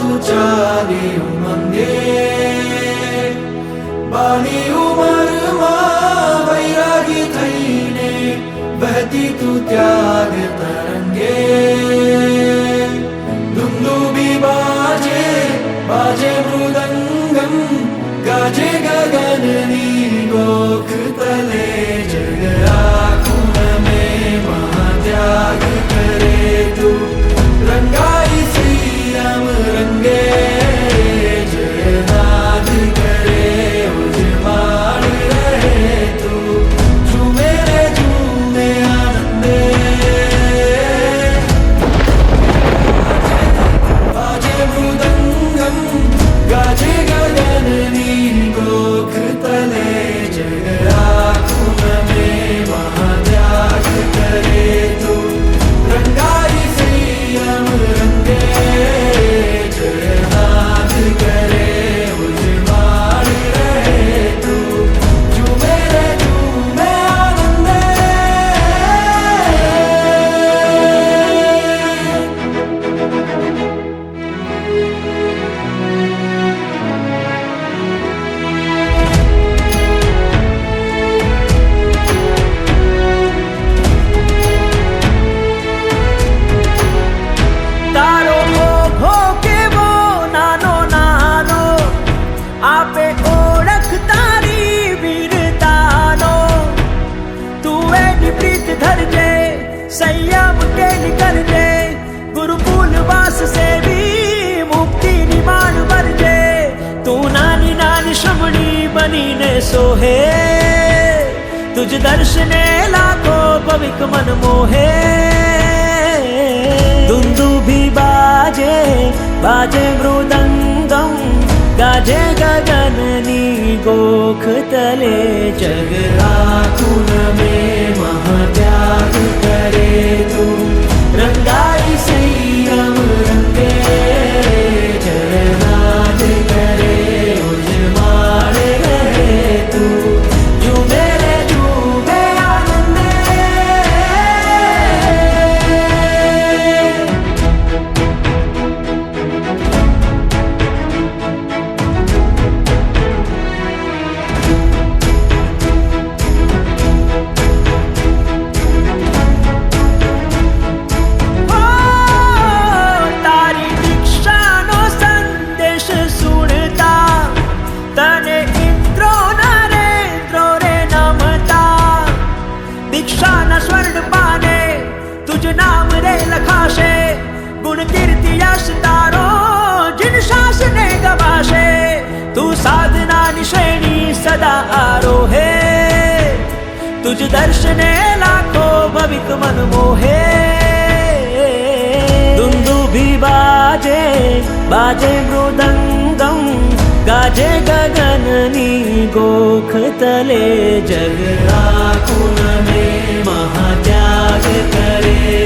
तू चाली उमंगे बाली उमर वैरागी थईने बहती तू त्याग तरंगे दुंदुबी बाजे बाजे मृदंगम गाजे गगननी गोख तले जग आँखों में महात्याग करे तू रंगाई श्रीराम रंगे जयनाथ करे उजमाड़ रहे तू झूमे रे झूमे आनंदे बाजे मृदंगम गाजे गगननी गोख तले जग आँखों में महात्याग करे तू रंगाई श्रीराम रंगे जयनाथ करे उजमाड़ रहे तू झूमे रे झूमे आनंदे તારો ઓઘો કેવો નાનો નાનો આપે ઓળખ તારી વીરતાનો તું એની પ્રીત ધરજે સંયમ કેલી કરજે ગુરુકુલ વાસ સેવી મુક્તિની માન ભરજે તું નાની નાની શમણી બનીને સોહે તુજ દર્શને લાખો પવિક મન મોહે दुंदुभी बाजे बाजे मृदंगम गाजे गगननी गोख तले जग आँखों में महात्याग करे तू रंगाई श्रीराम रंगे जयनाथ करे उजमाड़ रहे तू झूमे रे झूमे आनंदे તારી દીક્ષાનો સંદેશ સુણતા તને ઇન્દ્રો નરેન્દ્રો રે નમતા દીક્ષાના સ્વર્ણ પાને તુજ નામ રે લખાશે ગુણ કીર્તિ યશ તારો જીન શાસને ગવાશે તું સાધનાની શ્રેણી સદા આરોહે तुझ दर्शने लाखो भविक मन मोहे दुंदुभी बाजे बाजे मृदंगम गाजे गगननी गोख तले जग आँखों में महात्याग करे